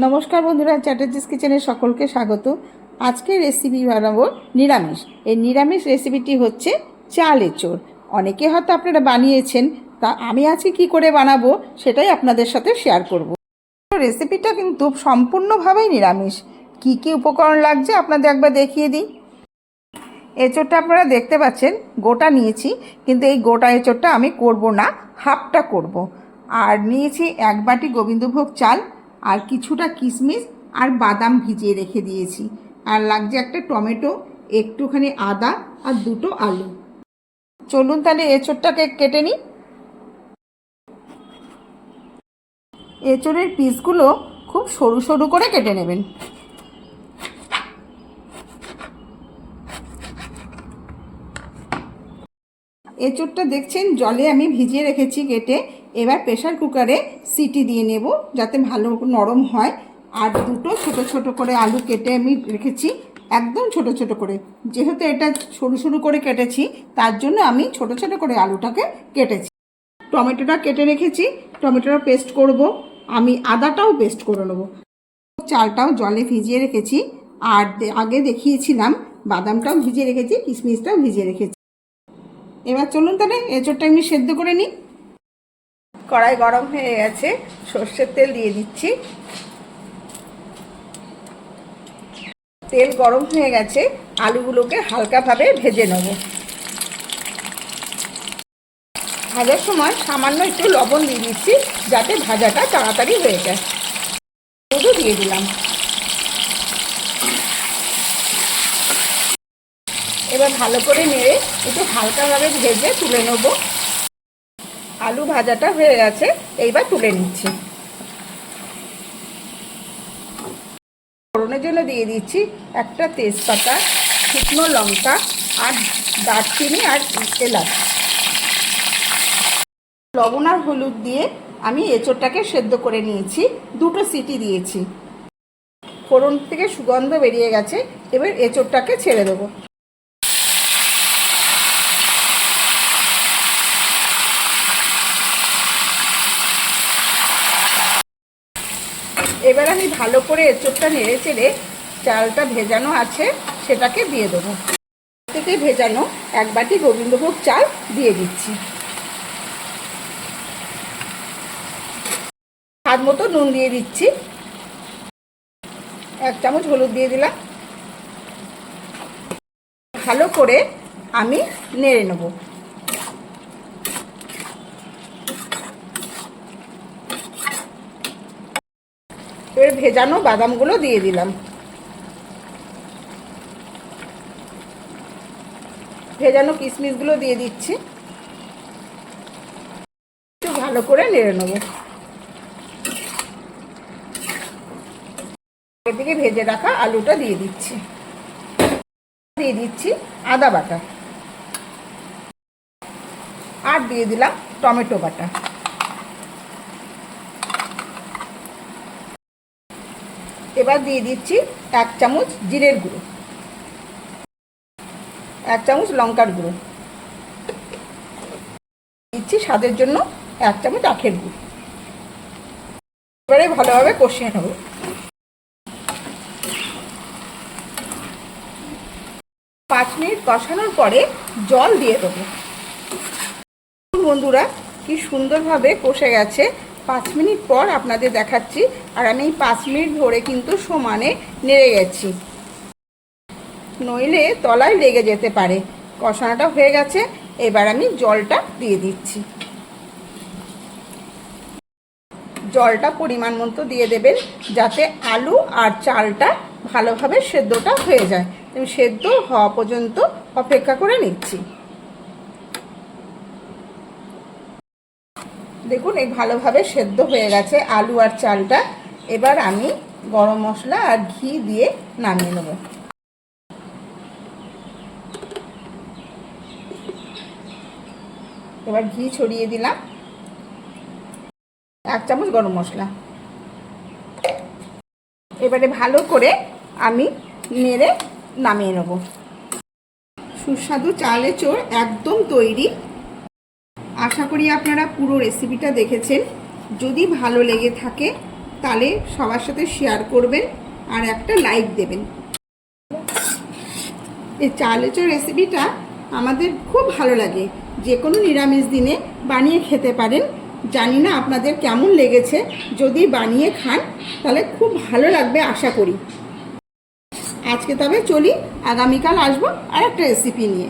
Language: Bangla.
নমস্কার বন্ধুরা, চ্যাটার্জিস কিচেনে সকলকে স্বাগত। আজকে রেসিপি বানাবো নিরামিষ। এই নিরামিষ রেসিপিটি হচ্ছে চাল এঁচোড়। অনেকে হয়তো আপনারা বানিয়েছেন, তা আমি আজকে কি করে বানাবো সেটাই আপনাদের সাথে শেয়ার করব। রেসিপিটা কিন্তু সম্পূর্ণভাবেই নিরামিষ। কি কি উপকরণ লাগছে আপনাদের একবার দেখিয়ে দিই। এঁচোড়টা আপনারা দেখতে পাচ্ছেন গোটা নিয়েছি, কিন্তু এই গোটা এঁচোড়টা আমি করব না, হাফটা করব। আর নিয়েছি 1 বাটি গোবিন্দভোগ চাল, আর কিছুটা কিশমিশ আর বাদাম ভিজিয়ে রেখে দিয়েছি। আর লাগছে একটা টমেটো, একটুখানি আদা আর 2টো আলু। চলুন তাহলে এঁচোড়টাকে কেটে নিই। এঁচোড়ের পিসগুলো খুব সরু সরু করে কেটে নেবেন। এঁচোড়টা দেখছেন জলে আমি ভিজিয়ে রেখেছি কেটে। এবার প্রেশার কুকারে সিটি দিয়ে নেব যাতে ভালো নরম হয়। আর 2টো ছোট ছোট করে আলু কেটে আমি রেখেছি, একদম ছোট ছোট করে। যেহেতু এটা সরু সরু করে কেটেছি তার জন্য আমি ছোট ছোট করে আলুটাকে কেটেছি। টমেটোটা কেটে রেখেছি, টমেটোটা পেস্ট করব। আমি আদাটাও পেস্ট করে নেব। চালটাও জলে ভিজিয়ে রেখেছি, আর আগে দেখিয়েছিলাম বাদামটাও ভিজিয়ে রেখেছি, কিশমিশটাও ভিজিয়ে রেখেছি। এবার চলুন তাহলে এঁচোড়টা আমি সেদ্ধ করে নিই। কড়াই গরম হয়ে গেছে, সর্ষের তেল দিয়ে দিচ্ছি। তেল গরম হয়ে গেছে, আলুগুলোকে হালকাভাবে ভেজে নেব। ভাজার সময় সামান্য একটু লবণ দিয়ে দিচ্ছি যাতে ভাজাটা তাড়াতাড়ি হয়ে যায়। হলুদও দিয়ে দিলাম। এবার ভালো করে নেড়ে একটু হালকাভাবে ভেজে তুলে নেব। আলু ভাজাটা হয়ে গেছে, এইবার তুলে নিচ্ছি। ফোড়নের জন্য দিয়ে দিচ্ছি একটা তেজপাতা, শুকনো লঙ্কা আর দারচিনি আর এলাচ। লবণ আর হলুদ দিয়ে আমি এঁচোড়টাকে সেদ্ধ করে নিয়েছি, 2টো সিটি দিয়েছি। ফোড়ন থেকে সুগন্ধ বেরিয়ে গেছে, এবার এঁচোড়টাকে ছেড়ে দেবো। এবার আমি ভালো করে এঁচোড়টা নেড়ে চেড়ে চালটা ভেজানো আছে সেটাকে দিয়ে দেবো। থেকে ভেজানো 1 বাটি গোবিন্দভোগ চাল দিয়ে দিচ্ছি। স্বাদ মতো নুন দিয়ে দিচ্ছি, 1 চামচ হলুদ দিয়ে দিলাম। ভালো করে আমি নেড়ে নেব। এবার ভেজানো বাদামগুলো দিয়ে দিলাম। ভেজানো কিশমিশগুলো দিয়ে দিচ্ছি। একটু ভালো করে নেড়ে নেব। এদিকে ভেজে রাখা আলুটা দিয়ে দিচ্ছি। দিয়ে দিচ্ছি আদা বাটা, আর দিয়ে দিলাম টমেটো বাটা। এবার দিয়ে দিচ্ছি 1 চামচ জিরের গুঁড়ো, 1 চামচ লঙ্কার গুঁড়ো, দিচ্ছি স্বাদের জন্য 1 চামচ আখের গুঁড়ো। এবারে ভালোভাবে কষিয়ে নেব। পাঁচ মিনিট কষানোর পরে জল দিয়ে দেবো। বন্ধুরা, কি সুন্দরভাবে কষে গেছে। 5 মিনিট পর আপনাদের দেখাচ্ছি। আর আমি 5 মিনিট ধরে কিন্তু সমানে নেড়ে গেছি, নইলে তলায় লেগে যেতে পারে। কষানোটা হয়ে গেছে, এবার আমি জলটা দিয়ে দিচ্ছি। জলটা পরিমাণ মতো দিয়ে দেবেন যাতে আলু আর চালটা ভালোভাবে সেদ্ধটা হয়ে যায়। আমি সেদ্ধ হওয়া পর্যন্ত অপেক্ষা করে নিচ্ছি। দেখুন এই ভালোভাবে সেদ্ধ হয়ে গেছে আলু আর চালটা। এবার আমি গরম মশলা আর ঘি দিয়ে নামিয়ে নেব। এবার ঘি ছড়িয়ে দিলাম, 1 চামচ গরম মশলা। এবারে ভালো করে আমি নেড়ে নামিয়ে নেব। সুস্বাদু চাল এঁচোড় একদম তৈরি। আশা করি আপনারা পুরো রেসিপিটা দেখেছেন। যদি ভালো লেগে থাকে তাহলে সবার সাথে শেয়ার করবেন আর একটা লাইক দেবেন। এই চাল এঁচোড় রেসিপিটা আমাদের খুব ভালো লাগে, যে কোনো নিরামিষ দিনে বানিয়ে খেতে পারেন। জানি না আপনাদের কেমন লেগেছে, যদি বানিয়ে খান তাহলে খুব ভালো লাগবে আশা করি। আজকে তবে চলি, আগামীকাল আসবো আর একটা রেসিপি নিয়ে।